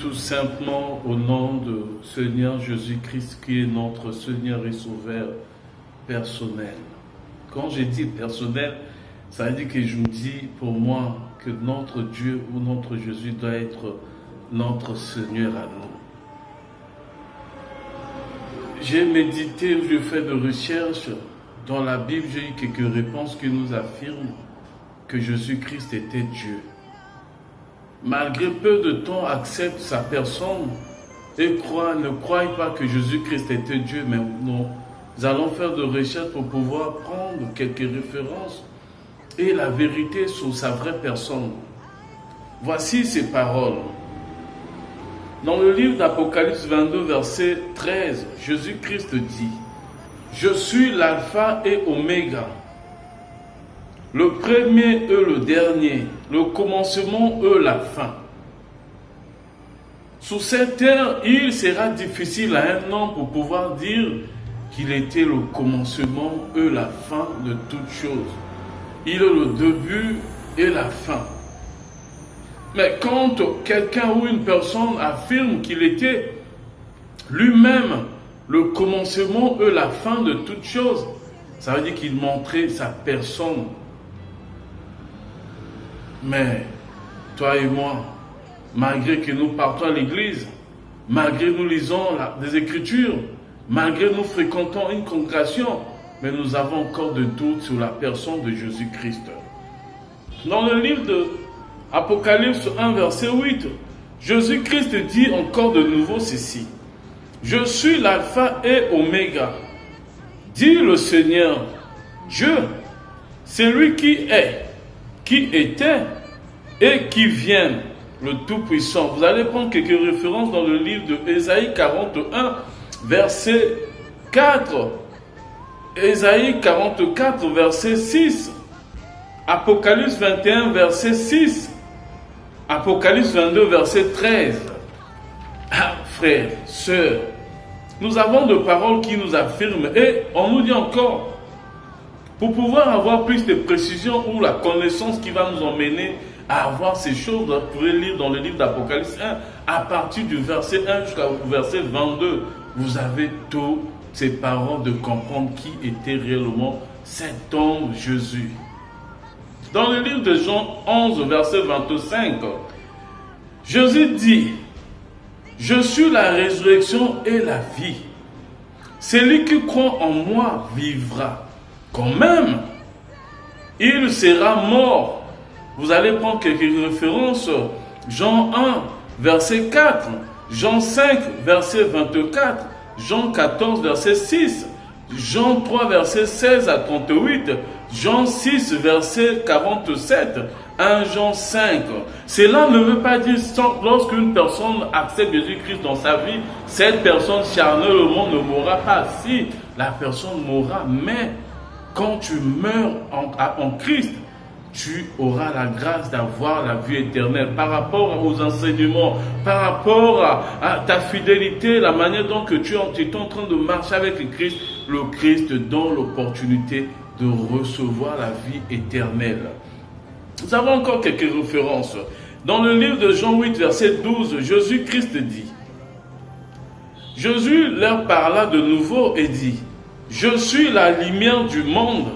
tout simplement au nom de Seigneur Jésus-Christ qui est notre Seigneur et Sauveur personnel. Quand j'ai dit personnel, ça veut dire que je me dis pour moi que notre Dieu ou notre Jésus doit être notre Seigneur à nous. J'ai médité, j'ai fait de recherches dans la Bible, j'ai eu quelques réponses qui nous affirment que Jésus-Christ était Dieu. Malgré peu de temps, accepte sa personne et ne croit pas que Jésus-Christ était Dieu, mais nous allons faire de recherches pour pouvoir prendre quelques références et la vérité sur sa vraie personne. Voici ses paroles. Dans le livre d'Apocalypse 22, verset 13, Jésus-Christ dit « Je suis l'alpha et oméga, le premier et le dernier, le commencement et la fin. » Sur cette terre, il sera difficile à un homme pour pouvoir dire qu'il était le commencement et la fin de toutes choses. Il est le début et la fin. Mais quand quelqu'un ou une personne affirme qu'il était lui-même le commencement et la fin de toutes choses, ça veut dire qu'il montrait sa personne. Mais toi et moi, malgré que nous partons à l'église, malgré que nous lisons des Écritures, malgré que nous fréquentons une congrégation, mais nous avons encore de doutes sur la personne de Jésus-Christ. Dans le livre de Apocalypse 1, verset 8, Jésus-Christ dit encore de nouveau ceci. « Je suis l'alpha et oméga, dit le Seigneur, Dieu, c'est lui qui est, qui était et qui vient, le Tout-Puissant. » Vous allez prendre quelques références dans le livre de Ésaïe 41, verset 4. Ésaïe 44, verset 6. Apocalypse 21, verset 6. Apocalypse 22, verset 13. Ah, frères, sœurs, nous avons de paroles qui nous affirment et on nous dit encore, pour pouvoir avoir plus de précision ou la connaissance qui va nous emmener à avoir ces choses, vous pourrez lire dans le livre d'Apocalypse 1, à partir du verset 1 jusqu'au verset 22, vous avez toutes ces paroles de comprendre qui était réellement cet homme Jésus. Dans le livre de Jean 11, verset 25, Jésus dit, « Je suis la résurrection et la vie. Celui qui croit en moi vivra. Quand même, il sera mort. » Vous allez prendre quelques références. Jean 1, verset 4. Jean 5, verset 24. Jean 14, verset 6. Jean 3, verset 16 à 38. Jean 6, verset 47. 1 Jean 5. Cela ne veut pas dire que lorsqu'une personne accepte Jésus-Christ dans sa vie, cette personne charnelle au monde ne mourra pas. Si, la personne mourra, mais quand tu meurs en Christ, tu auras la grâce d'avoir la vie éternelle par rapport aux enseignements, par rapport à ta fidélité, la manière dont que tu es en train de marcher avec le Christ donne l'opportunité de recevoir la vie éternelle. Nous avons encore quelques références. Dans le livre de Jean 8, verset 12, Jésus-Christ dit, Jésus leur parla de nouveau et dit, « Je suis la lumière du monde.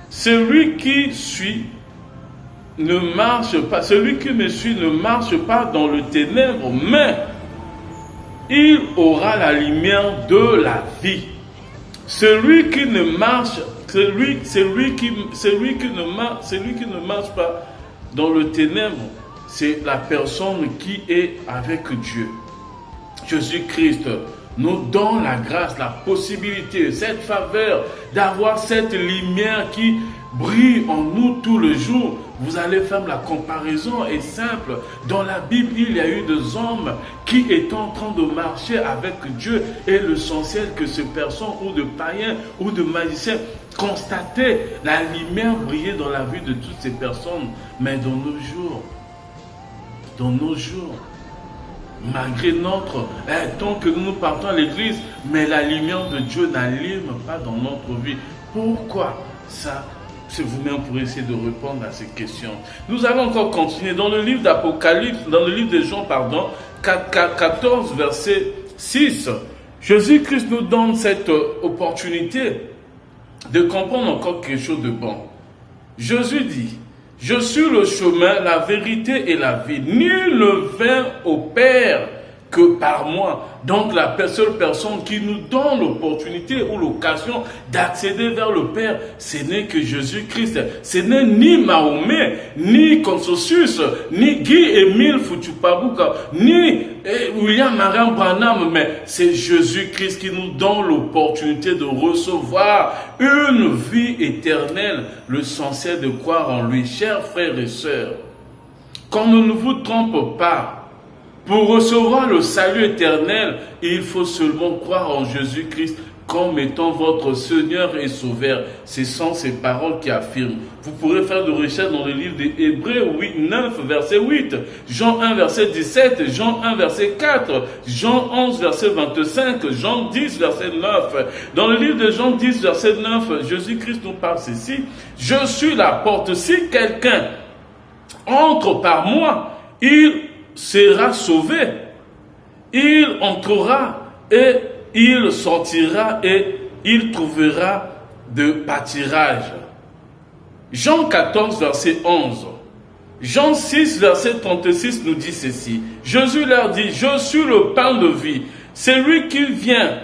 Celui qui me suit ne marche pas dans le ténèbre, mais il aura la lumière de la vie. Celui qui ne marche pas dans le ténèbre, c'est la personne qui est avec Dieu. » Jésus-Christ nous donne la grâce, la possibilité, cette faveur d'avoir cette lumière qui brille en nous tout le jour. Vous allez faire la comparaison est simple. Dans la Bible, il y a eu des hommes qui étaient en train de marcher avec Dieu et l'essentiel que ces personnes ou de païens ou de magiciens constataient la lumière briller dans la vie de toutes ces personnes. Mais dans nos jours, malgré notre tant que nous partons à l'église, mais la lumière de Dieu n'allume pas dans notre vie. Pourquoi ça? C'est vous-même pour essayer de répondre à ces questions. Nous allons encore continuer dans le livre d'Apocalypse, dans le livre de Jean, 14, verset 6, Jésus-Christ nous donne cette opportunité de comprendre encore quelque chose de bon. Jésus dit, « Je suis le chemin, la vérité et la vie. Nul ne vient au Père que par moi. » Donc la seule personne qui nous donne l'opportunité ou l'occasion d'accéder vers le Père, ce n'est que Jésus-Christ. Ce n'est ni Mahomet, ni Confucius, ni Guy-Émile Futupabuka, ni William Marion Branham, mais c'est Jésus-Christ qui nous donne l'opportunité de recevoir une vie éternelle. L'essentiel de croire en lui. Chers frères et sœurs, qu'on ne vous trompe pas. Pour recevoir le salut éternel, il faut seulement croire en Jésus-Christ comme étant votre Seigneur et Sauveur. Ce sont ces paroles qui affirment. Vous pourrez faire de recherche dans le livre des Hébreux 9, verset 8, Jean 1, verset 17, Jean 1, verset 4, Jean 11, verset 25, Jean 10, verset 9. Dans le livre de Jean 10, verset 9, Jésus-Christ nous parle ceci. « Je suis la porte. Si quelqu'un entre par moi, il sera sauvé. Il entrera et il sortira et il trouvera de pâturage. » Jean 14, verset 11. Jean 6, verset 36 nous dit ceci. Jésus leur dit, « Je suis le pain de vie. Celui qui vient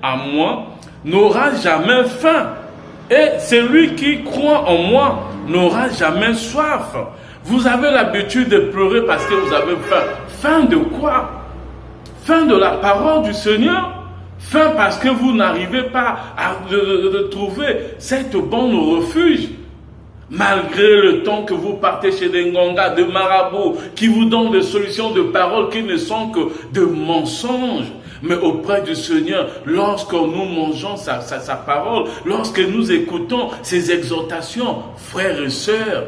à moi n'aura jamais faim. Et celui qui croit en moi n'aura jamais soif. » Vous avez l'habitude de pleurer parce que vous avez faim. Faim de quoi? Faim de la parole du Seigneur? Faim parce que vous n'arrivez pas à trouver cette bonne refuge? Malgré le temps que vous partez chez des ngongas, de marabouts, qui vous donnent des solutions de paroles qui ne sont que de mensonges. Mais auprès du Seigneur, lorsque nous mangeons sa parole, lorsque nous écoutons ses exhortations, frères et sœurs,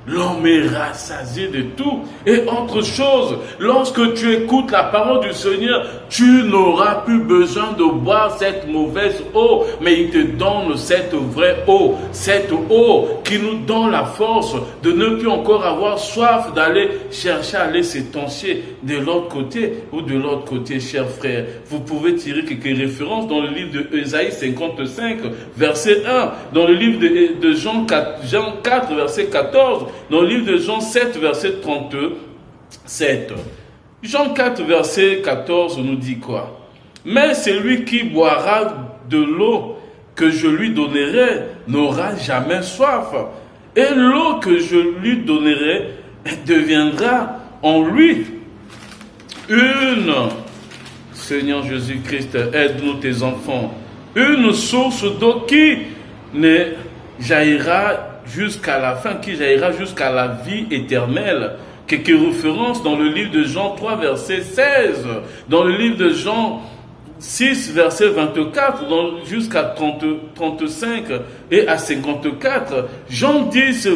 l'homme est rassasié de tout. Et autre chose, lorsque tu écoutes la parole du Seigneur, tu n'auras plus besoin de boire cette mauvaise eau, mais il te donne cette vraie eau. Cette eau qui nous donne la force de ne plus encore avoir soif d'aller chercher à aller s'étancher de l'autre côté ou de l'autre côté, chers frères. Vous pouvez tirer quelques références dans le livre de Ésaïe 55, verset 1, dans le livre de Jean 4, verset 14, dans le livre de Jean 7, verset 37. Jean 4, verset 14 nous dit quoi? Mais celui qui boira de l'eau que je lui donnerai n'aura jamais soif. Et l'eau que je lui donnerai deviendra en lui Seigneur Jésus-Christ, aide-nous tes enfants, une source d'eau qui ne jaillira jusqu'à la fin, qui jaillira jusqu'à la vie éternelle. Quelques références dans le livre de Jean 3, verset 16, dans le livre de Jean 6, verset 24, jusqu'à 35 et à 54. Jean 15,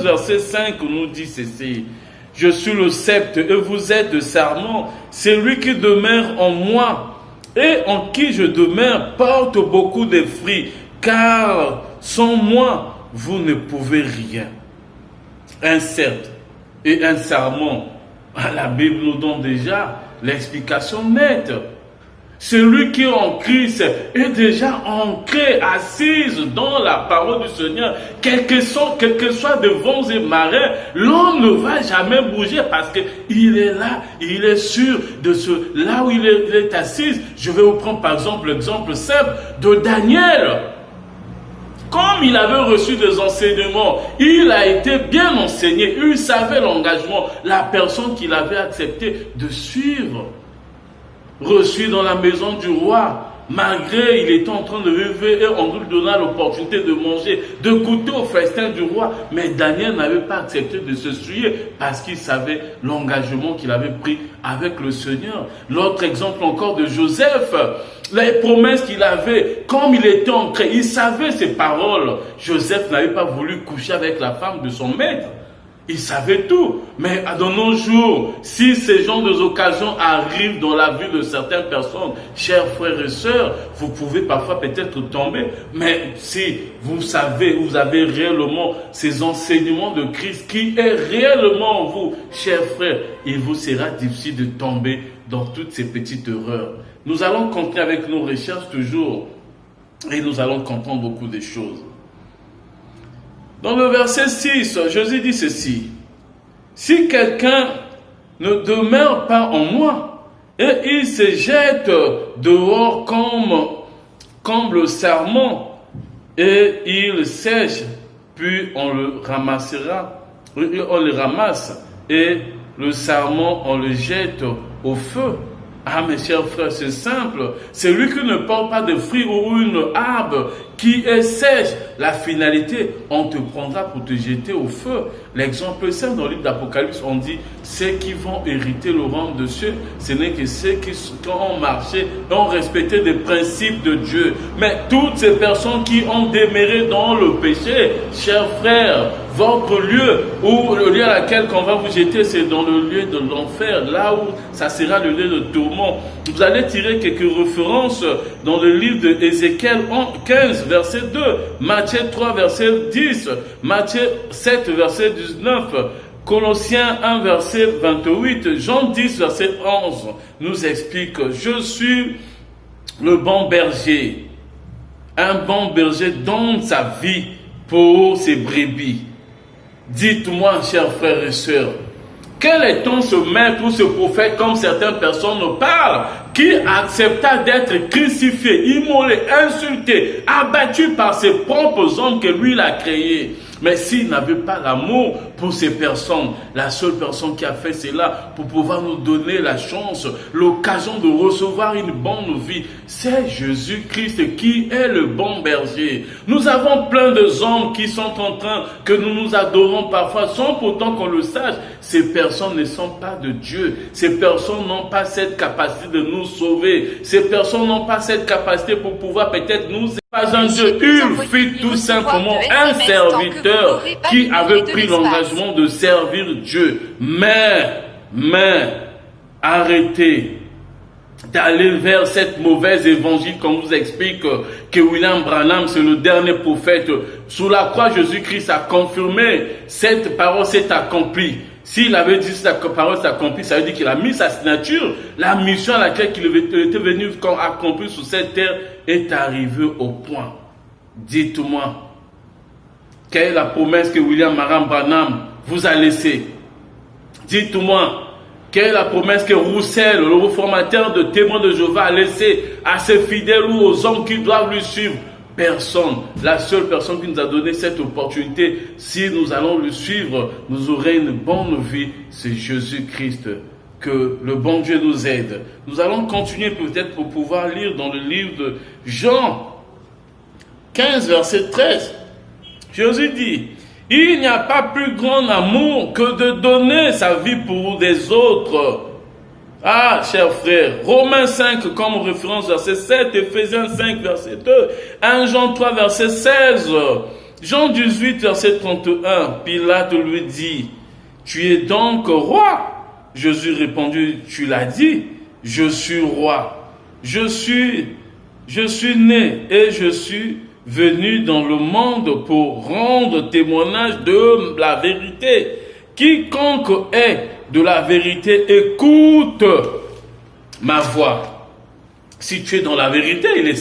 verset 5 nous dit ceci. « Je suis le sceptre et vous êtes le sarment. Celui qui demeure en moi et en qui je demeure porte beaucoup de fruits, car sans moi, vous ne pouvez rien. » Un sceptre et un sarment, la Bible nous donne déjà l'explication nette. Celui qui est en Christ est déjà ancré, assise dans la parole du Seigneur. Quel que soit de vents et marins, l'homme ne va jamais bouger parce qu'il est là, il est sûr de là où il est assis. Je vais vous prendre par exemple l'exemple simple de Daniel. Comme il avait reçu des enseignements, il a été bien enseigné, il savait l'engagement, la personne qu'il avait accepté de suivre. Reçu dans la maison du roi, malgré il était en train de vivre et on lui donna l'opportunité de manger, de goûter au festin du roi. Mais Daniel n'avait pas accepté de se souiller parce qu'il savait l'engagement qu'il avait pris avec le Seigneur. L'autre exemple encore de Joseph, les promesses qu'il avait, comme il était ancré, il savait ses paroles. Joseph n'avait pas voulu coucher avec la femme de son maître. Ils savaient tout. Mais de nos jours, si ces genres d'occasions arrivent dans la vie de certaines personnes, chers frères et sœurs, vous pouvez parfois peut-être tomber. Mais si vous savez, vous avez réellement ces enseignements de Christ qui est réellement en vous, chers frères, il vous sera difficile de tomber dans toutes ces petites erreurs. Nous allons continuer avec nos recherches toujours et nous allons comprendre beaucoup de choses. Dans le verset 6, Jésus dit ceci: si quelqu'un ne demeure pas en moi, et il se jette dehors comme le sarment, et il sèche, puis on le ramassera, on le ramasse, et le sarment, on le jette au feu. Ah, mes chers frères, c'est simple. Celui qui ne porte pas de fruits ou une arbre qui est sèche, la finalité, on te prendra pour te jeter au feu. L'exemple est simple dans le livre d'Apocalypse, on dit, ceux qui vont hériter le royaume de Dieu, ce n'est que ceux qui ont marché, ont respecté des principes de Dieu. Mais toutes ces personnes qui ont demeuré dans le péché, chers frères, votre lieu, ou le lieu à laquelle on va vous jeter, c'est dans le lieu de l'enfer, là où ça sera le lieu de tourment. Vous allez tirer quelques références dans le livre de Ézéchiel 15, verset 2, Matthieu 3, verset 10, Matthieu 7, verset 19, Colossiens 1, verset 28, Jean 10, verset 11, nous explique: je suis le bon berger. Un bon berger donne sa vie pour ses brebis. Dites-moi, chers frères et sœurs, quel est donc ce maître ou ce prophète, comme certaines personnes nous parlent, qui accepta d'être crucifié, immolé, insulté, abattu par ses propres hommes que lui a créés? Mais s'il n'avait pas l'amour pour ces personnes, la seule personne qui a fait cela pour pouvoir nous donner la chance, l'occasion de recevoir une bonne vie, c'est Jésus-Christ qui est le bon berger. Nous avons plein de hommes qui sont en train, que nous nous adorons parfois, sans pourtant qu'on le sache. Ces personnes ne sont pas de Dieu. Ces personnes n'ont pas cette capacité de nous sauver. Ces personnes n'ont pas cette capacité pour pouvoir peut-être nous aider. Pas un Dieu, il fut tout simplement un serviteur qui avait pris l'engagement de servir Dieu. Mais, arrêtez d'aller vers cette mauvaise évangile qu'on vous explique que William Branham, c'est le dernier prophète. Sous la croix, Jésus-Christ a confirmé cette parole s'est accomplie. S'il avait dit que la parole s'est accomplie, ça veut dire qu'il a mis sa signature. La mission à laquelle il était venu accomplir sur cette terre est arrivée au point. Dites-moi, quelle est la promesse que William Branham vous a laissée? Dites-moi, quelle est la promesse que Roussel, le réformateur de Témoins de Jéhovah, a laissée à ses fidèles ou aux hommes qui doivent lui suivre? Personne. La seule personne qui nous a donné cette opportunité, si nous allons le suivre, nous aurons une bonne vie, c'est Jésus-Christ. Que le bon Dieu nous aide. Nous allons continuer peut-être pour pouvoir lire dans le livre de Jean 15, verset 13. Jésus dit: il n'y a pas plus grand amour que de donner sa vie pour des autres. Ah, chers frères, Romains 5 comme référence, verset 7, Éphésiens 5, verset 2, 1 Jean 3, verset 16, Jean 18, verset 31, Pilate lui dit: tu es donc roi? Jésus répondit: tu l'as dit, je suis roi. Je suis né et je suis venu dans le monde pour rendre témoignage de la vérité. Quiconque est de la vérité écoute ma voix. Si tu es dans la vérité, il est